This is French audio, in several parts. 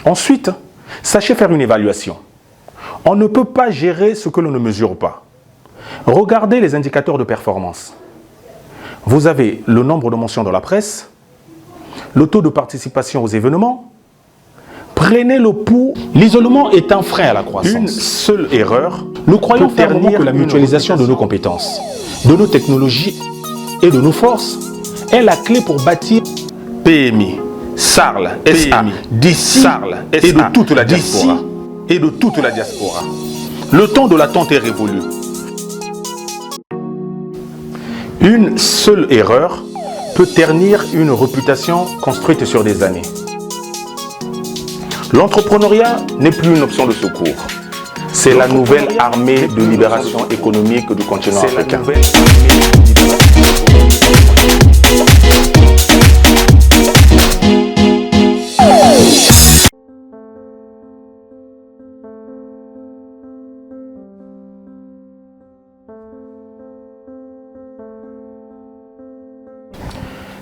Ensuite, sachez faire une évaluation. On ne peut pas gérer ce que l'on ne mesure pas. Regardez les indicateurs de performance. Vous avez le nombre de mentions dans la presse, le taux de participation aux événements. Prenez le pouls. L'isolement est un frein à la croissance. Une seule erreur. Nous croyons fermement que la mutualisation de nos compétences, de nos technologies et de nos forces est la clé pour bâtir PMI, SARL, SA, d'ici et de toute la diaspora. Le temps de l'attente est révolu. Une seule erreur peut ternir une réputation construite sur des années. L'entrepreneuriat n'est plus une option de secours. C'est la nouvelle armée de libération économique du continent africain.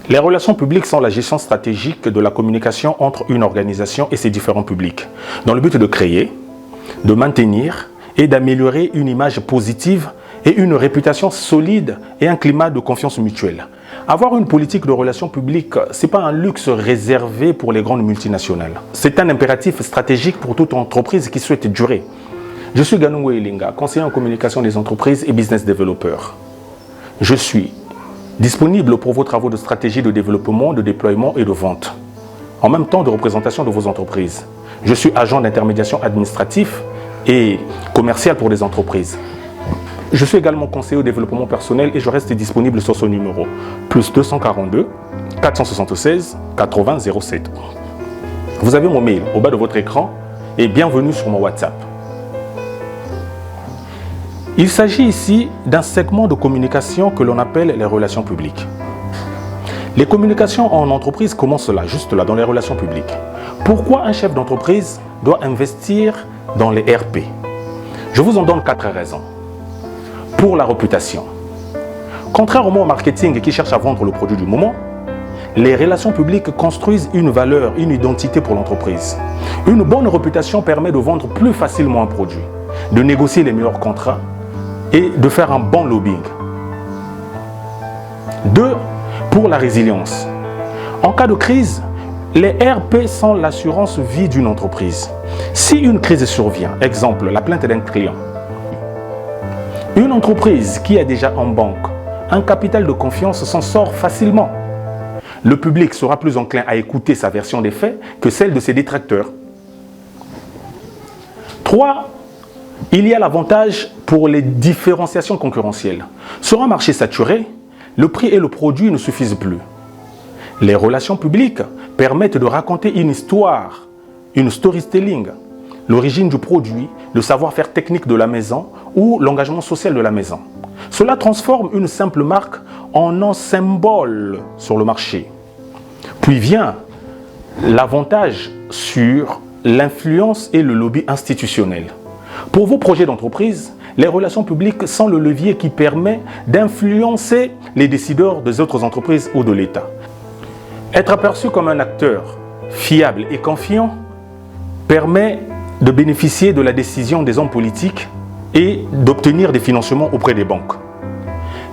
Les relations publiques sont la gestion stratégique de la communication entre une organisation et ses différents publics, dans le but de créer, de maintenir et d'améliorer une image positive et une réputation solide et un climat de confiance mutuelle. Avoir une politique de relations publiques, ce n'est pas un luxe réservé pour les grandes multinationales. C'est un impératif stratégique pour toute entreprise qui souhaite durer. Je suis Ganungwe Elinga, conseiller en communication des entreprises et business developer. Je suis disponible pour vos travaux de stratégie de développement, de déploiement et de vente, en même temps de représentation de vos entreprises. Je suis agent d'intermédiation administratif et commercial pour des entreprises. Je suis également conseiller au développement personnel et je reste disponible sur ce numéro, plus 242 476 80 07. Vous avez mon mail au bas de votre écran et bienvenue sur mon WhatsApp. Il s'agit ici d'un segment de communication que l'on appelle les relations publiques. Les communications en entreprise commencent là, juste là, dans les relations publiques. Pourquoi un chef d'entreprise doit investir dans les RP? Je vous en donne 4 raisons. Pour la réputation. Contrairement au marketing qui cherche à vendre le produit du moment, les relations publiques construisent une valeur, une identité pour l'entreprise. Une bonne réputation permet de vendre plus facilement un produit, de négocier les meilleurs contrats et de faire un bon lobbying. 2. Pour la résilience. En cas de crise, les RP sont l'assurance vie d'une entreprise. Si une crise survient, exemple, la plainte d'un client, une entreprise qui a déjà en banque un capital de confiance s'en sort facilement. Le public sera plus enclin à écouter sa version des faits que celle de ses détracteurs. 3. Il y a l'avantage pour les différenciations concurrentielles. Sur un marché saturé, le prix et le produit ne suffisent plus. Les relations publiques permettent de raconter une histoire, une storytelling, l'origine du produit, le savoir-faire technique de la maison ou l'engagement social de la maison. Cela transforme une simple marque en un symbole sur le marché. Puis vient l'avantage sur l'influence et le lobby institutionnel. Pour vos projets d'entreprise, les relations publiques sont le levier qui permet d'influencer les décideurs des autres entreprises ou de l'État. Être aperçu comme un acteur fiable et confiant permet de bénéficier de la décision des hommes politiques et d'obtenir des financements auprès des banques.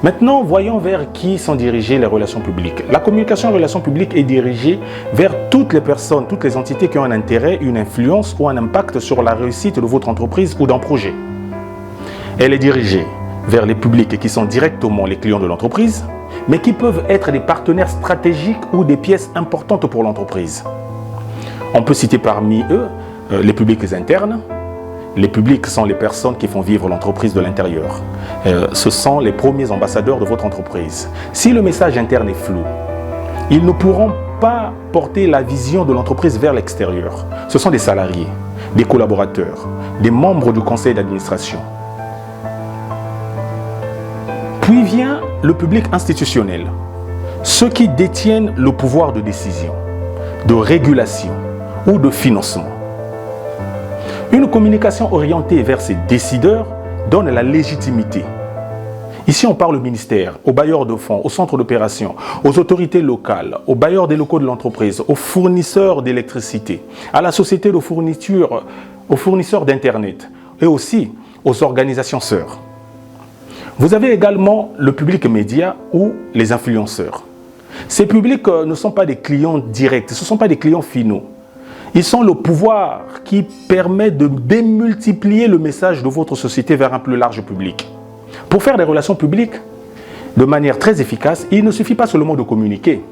Maintenant, voyons vers qui sont dirigées les relations publiques. La communication en relations publiques est dirigée vers toutes les personnes, toutes les entités qui ont un intérêt, une influence ou un impact sur la réussite de votre entreprise ou d'un projet. Elle est dirigée vers les publics qui sont directement les clients de l'entreprise, mais qui peuvent être des partenaires stratégiques ou des pièces importantes pour l'entreprise. On peut citer parmi eux les publics internes. Les publics sont les personnes qui font vivre l'entreprise de l'intérieur. Ce sont les premiers ambassadeurs de votre entreprise. Si le message interne est flou, ils ne pourront pas porter la vision de l'entreprise vers l'extérieur. Ce sont des salariés, des collaborateurs, des membres du conseil d'administration. Puis vient le public institutionnel, ceux qui détiennent le pouvoir de décision, de régulation ou de financement. Une communication orientée vers ces décideurs donne la légitimité. Ici, on parle au ministère, aux bailleurs de fonds, aux centres d'opération, aux autorités locales, aux bailleurs des locaux de l'entreprise, aux fournisseurs d'électricité, à la société de fourniture, aux fournisseurs d'Internet et aussi aux organisations sœurs. Vous avez également le public média ou les influenceurs. Ces publics ne sont pas des clients directs, ce ne sont pas des clients finaux. Ils sont le pouvoir qui permet de démultiplier le message de votre société vers un plus large public. Pour faire des relations publiques de manière très efficace, il ne suffit pas seulement de communiquer.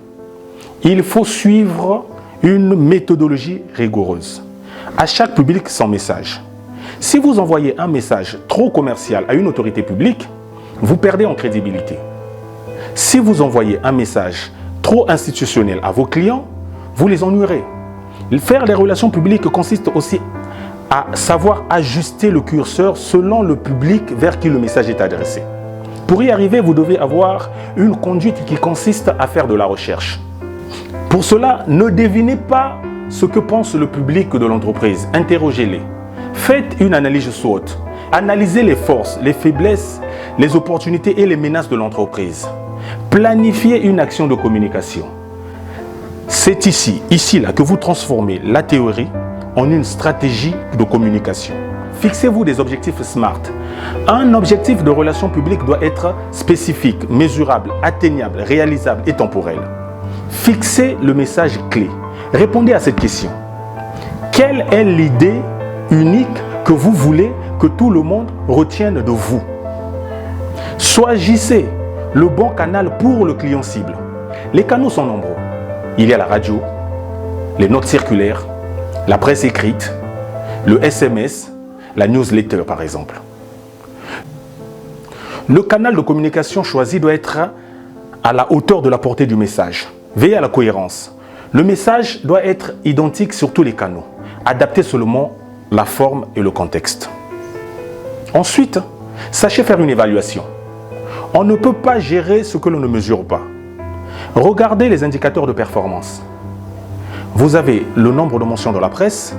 Il faut suivre une méthodologie rigoureuse. À chaque public, son message. Si vous envoyez un message trop commercial à une autorité publique, vous perdez en crédibilité. Si vous envoyez un message trop institutionnel à vos clients, vous les ennuierez. Faire des relations publiques consiste aussi à savoir ajuster le curseur selon le public vers qui le message est adressé. Pour y arriver, vous devez avoir une conduite qui consiste à faire de la recherche. Pour cela, ne devinez pas ce que pense le public de l'entreprise. Interrogez-les. Faites une analyse SWOT. Analysez les forces, les faiblesses, les opportunités et les menaces de l'entreprise. Planifiez une action de communication. C'est ici là, que vous transformez la théorie en une stratégie de communication. Fixez-vous des objectifs SMART. Un objectif de relation publique doit être spécifique, mesurable, atteignable, réalisable et temporel. Fixez le message clé. Répondez à cette question. Quelle est l'idée unique que vous voulez que tout le monde retienne de vous? Choisissez le bon canal pour le client cible. Les canaux sont nombreux. Il y a la radio, les notes circulaires, la presse écrite, le SMS, la newsletter par exemple. Le canal de communication choisi doit être à la hauteur de la portée du message. Veillez à la cohérence. Le message doit être identique sur tous les canaux. Adaptez seulement la forme et le contexte. Ensuite, sachez faire une évaluation. On ne peut pas gérer ce que l'on ne mesure pas. Regardez les indicateurs de performance. Vous avez le nombre de mentions dans la presse,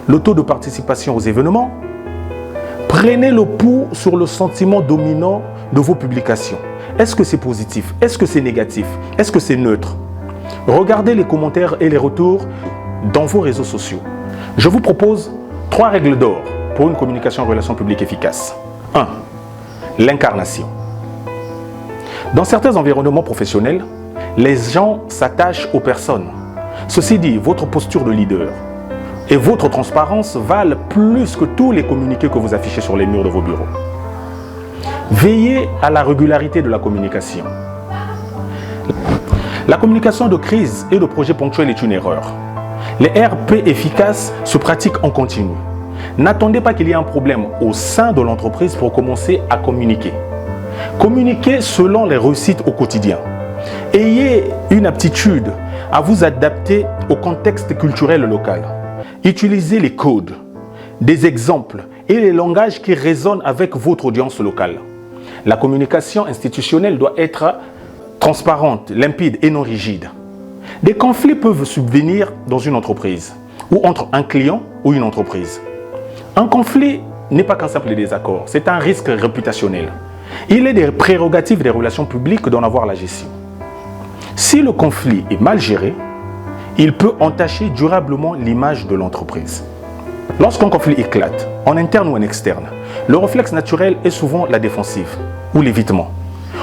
le taux de participation aux événements. Prenez le pouls sur le sentiment dominant de vos publications. Est-ce que c'est positif? Est-ce que c'est négatif? Est-ce que c'est neutre? Regardez les commentaires et les retours dans vos réseaux sociaux. Je vous propose 3 règles d'or pour une communication en relation publique efficace. 1. L'incarnation. Dans certains environnements professionnels, les gens s'attachent aux personnes. Ceci dit, votre posture de leader et votre transparence valent plus que tous les communiqués que vous affichez sur les murs de vos bureaux. Veillez à la régularité de la communication. La communication de crise et de projets ponctuels est une erreur. Les RP efficaces se pratiquent en continu. N'attendez pas qu'il y ait un problème au sein de l'entreprise pour commencer à communiquer. Communiquez selon les réussites au quotidien. Ayez une aptitude à vous adapter au contexte culturel local. Utilisez les codes, des exemples et les langages qui résonnent avec votre audience locale. La communication institutionnelle doit être transparente, limpide et non rigide. Des conflits peuvent subvenir dans une entreprise ou entre un client ou une entreprise. Un conflit n'est pas qu'un simple désaccord, c'est un risque réputationnel. Il est des prérogatives des relations publiques d'en avoir la gestion. Si le conflit est mal géré, il peut entacher durablement l'image de l'entreprise. Lorsqu'un conflit éclate, en interne ou en externe, le réflexe naturel est souvent la défensive ou l'évitement.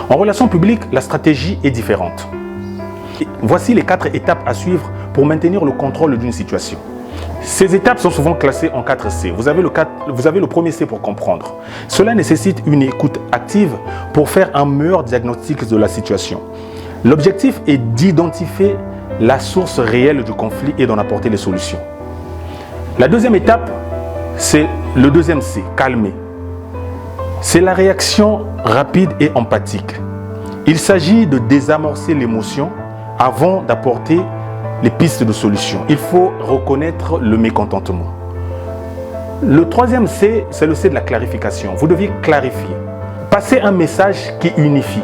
En relation publique, la stratégie est différente. Voici les 4 étapes à suivre pour maintenir le contrôle d'une situation. Ces étapes sont souvent classées en 4 C. Vous avez le premier C pour comprendre. Cela nécessite une écoute active pour faire un meilleur diagnostic de la situation. L'objectif est d'identifier la source réelle du conflit et d'en apporter les solutions. La deuxième étape, c'est le deuxième C, calmer. C'est la réaction rapide et empathique. Il s'agit de désamorcer l'émotion avant d'apporter les pistes de solution. Il faut reconnaître le mécontentement. Le troisième C, c'est le C de la clarification. Vous deviez clarifier. Passer un message qui unifie.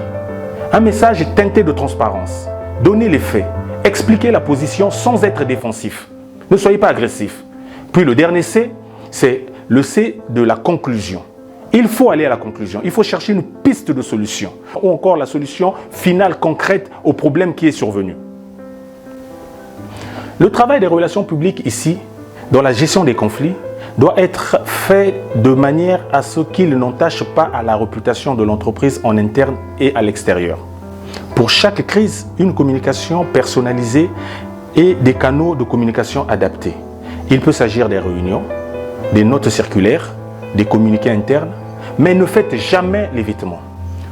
Un message teinté de transparence. Donnez les faits. Expliquez la position sans être défensif. Ne soyez pas agressif. Puis le dernier C, c'est le C de la conclusion. il faut aller à la conclusion. Il faut chercher une piste de solution ou encore la solution finale concrète au problème qui est survenu. Le travail des relations publiques ici, dans la gestion des conflits, doit être fait de manière à ce qu'il n'entache pas à la réputation de l'entreprise en interne et à l'extérieur. Pour chaque crise, une communication personnalisée et des canaux de communication adaptés. Il peut s'agir des réunions, des notes circulaires, des communiqués internes, mais ne faites jamais l'évitement.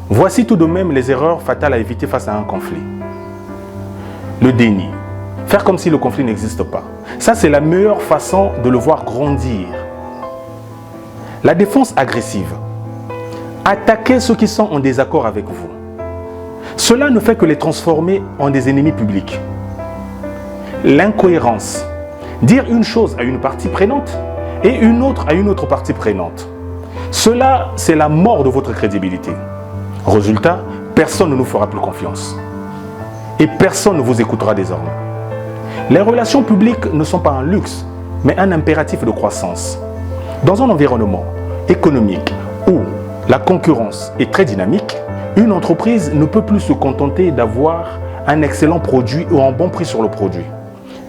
Voici tout de même les erreurs fatales à éviter face à un conflit. Le déni. Faire comme si le conflit n'existe pas. Ça, c'est la meilleure façon de le voir grandir. La défense agressive. Attaquer ceux qui sont en désaccord avec vous. Cela ne fait que les transformer en des ennemis publics. L'incohérence. Dire une chose à une partie prenante et une autre à une autre partie prenante. Cela, c'est la mort de votre crédibilité. Résultat, personne ne nous fera plus confiance. Et personne ne vous écoutera désormais. Les relations publiques ne sont pas un luxe, mais un impératif de croissance. Dans un environnement économique où la concurrence est très dynamique, une entreprise ne peut plus se contenter d'avoir un excellent produit ou un bon prix sur le produit.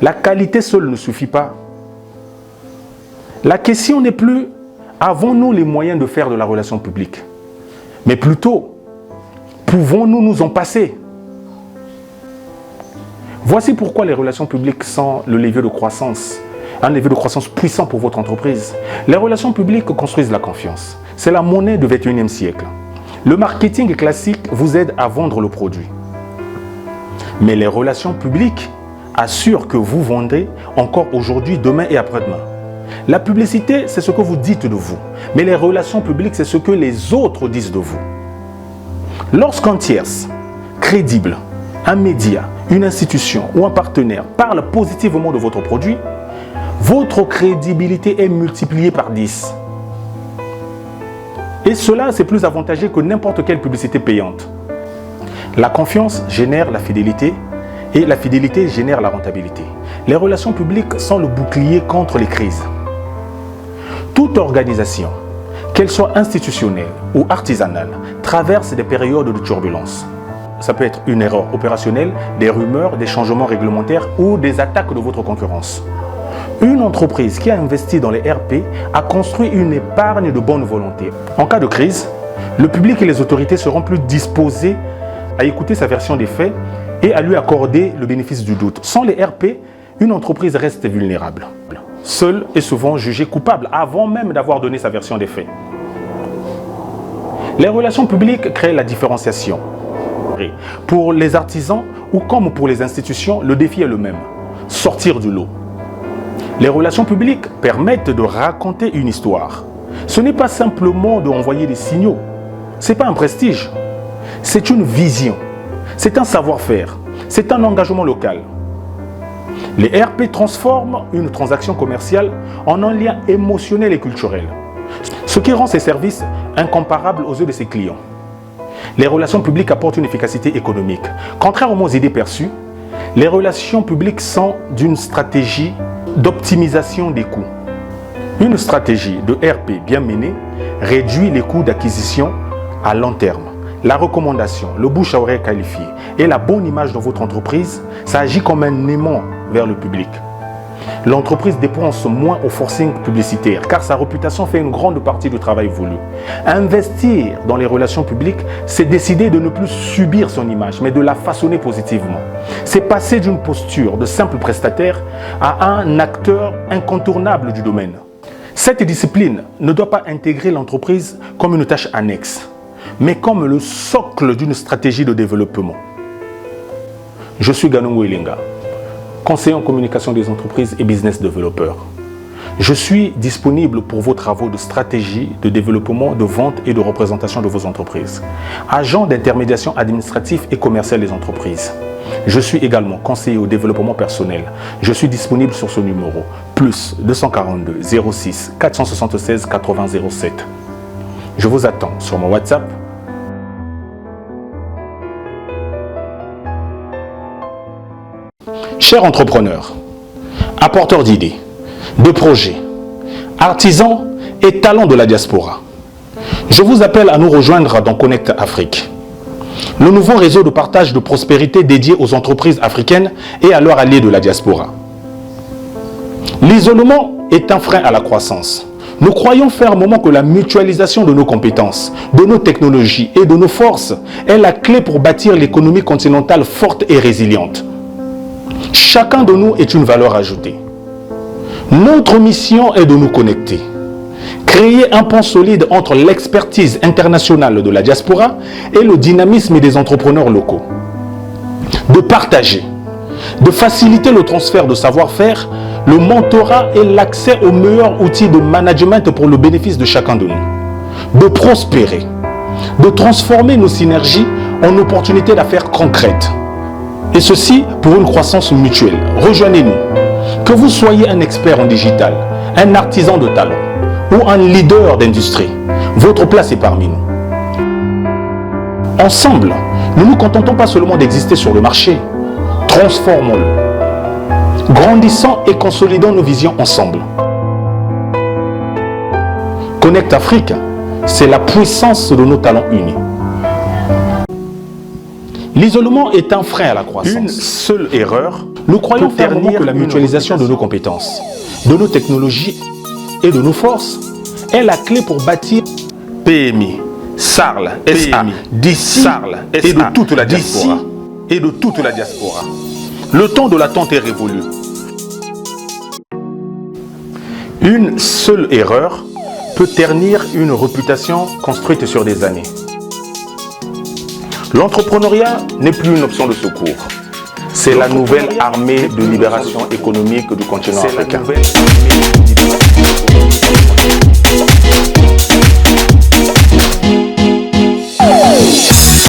La qualité seule ne suffit pas. La question n'est plus « avons-nous les moyens de faire de la relation publique ?» mais plutôt « pouvons-nous nous en passer ?» Voici pourquoi les relations publiques sont le levier de croissance, un levier de croissance puissant pour votre entreprise. Les relations publiques construisent la confiance. C'est la monnaie du XXIe siècle. Le marketing classique vous aide à vendre le produit. Mais les relations publiques assurent que vous vendez encore aujourd'hui, demain et après-demain. La publicité, c'est ce que vous dites de vous. Mais les relations publiques, c'est ce que les autres disent de vous. Lorsqu'un tierce, crédible, un média, une institution ou un partenaire parle positivement de votre produit, votre crédibilité est multipliée par 10. Et cela, c'est plus avantageux que n'importe quelle publicité payante. La confiance génère la fidélité et la fidélité génère la rentabilité. Les relations publiques sont le bouclier contre les crises. Toute organisation, qu'elle soit institutionnelle ou artisanale, traverse des périodes de turbulence. Ça peut être une erreur opérationnelle, des rumeurs, des changements réglementaires ou des attaques de votre concurrence. Une entreprise qui a investi dans les RP a construit une épargne de bonne volonté. En cas de crise, le public et les autorités seront plus disposés à écouter sa version des faits et à lui accorder le bénéfice du doute. Sans les RP, une entreprise reste vulnérable. Seule est souvent jugée coupable avant même d'avoir donné sa version des faits. Les relations publiques créent la différenciation. Pour les artisans ou comme pour les institutions, le défi est le même. Sortir du lot. Les relations publiques permettent de raconter une histoire. Ce n'est pas simplement d'envoyer des signaux. Ce n'est pas un prestige. C'est une vision. C'est un savoir-faire. C'est un engagement local. Les RP transforment une transaction commerciale en un lien émotionnel et culturel, ce qui rend ces services incomparables aux yeux de ses clients. Les relations publiques apportent une efficacité économique. Contrairement aux idées perçues, les relations publiques sont d'une stratégie d'optimisation des coûts. Une stratégie de RP bien menée réduit les coûts d'acquisition à long terme. La recommandation, le bouche à oreille qualifié et la bonne image de votre entreprise, ça agit comme un aimant vers le public. L'entreprise dépense moins au forcing publicitaire car sa réputation fait une grande partie du travail voulu. Investir dans les relations publiques, c'est décider de ne plus subir son image, mais de la façonner positivement. C'est passer d'une posture de simple prestataire à un acteur incontournable du domaine. Cette discipline ne doit pas intégrer l'entreprise comme une tâche annexe, mais comme le socle d'une stratégie de développement. Je suis Ganongo Ilenga, conseiller en communication des entreprises et business développeur. Je suis disponible pour vos travaux de stratégie, de développement, de vente et de représentation de vos entreprises. Agent d'intermédiation administrative et commerciale des entreprises. Je suis également conseiller au développement personnel. Je suis disponible sur ce numéro, plus 242 06 476 80 07. Je vous attends sur mon WhatsApp. Chers entrepreneurs, apporteurs d'idées, de projets, artisans et talents de la diaspora, Je vous appelle à nous rejoindre dans Connect Afrique, le nouveau réseau de partage de prospérité dédié aux entreprises africaines et à leurs alliés de la diaspora. L'isolement est un frein à la croissance. Nous croyons fermement que la mutualisation de nos compétences, de nos technologies et de nos forces est la clé pour bâtir l'économie continentale forte et résiliente. Chacun de nous est une valeur ajoutée. Notre mission est de nous connecter, créer un pont solide entre l'expertise internationale de la diaspora et le dynamisme des entrepreneurs locaux, de partager, de faciliter le transfert de savoir-faire, le mentorat et l'accès aux meilleurs outils de management pour le bénéfice de chacun de nous, de prospérer, de transformer nos synergies en opportunités d'affaires concrètes. Et ceci pour une croissance mutuelle. Rejoignez-nous. Que vous soyez un expert en digital, un artisan de talent ou un leader d'industrie, votre place est parmi nous. Ensemble, nous ne nous contentons pas seulement d'exister sur le marché, transformons-le. Grandissons et consolidons nos visions ensemble. Connect Afrique, c'est la puissance de nos talents unis. L'isolement est un frein à la croissance. Une seule erreur, nous croyons fermement que la mutualisation de nos compétences, de nos technologies et de nos forces est la clé pour bâtir PMI, SARL, SA, d'ici et de toute la diaspora. Le temps de l'attente est révolu. Une seule erreur peut ternir une réputation construite sur des années. L'entrepreneuriat n'est plus une option de secours. C'est la nouvelle armée de libération économique du continent africain.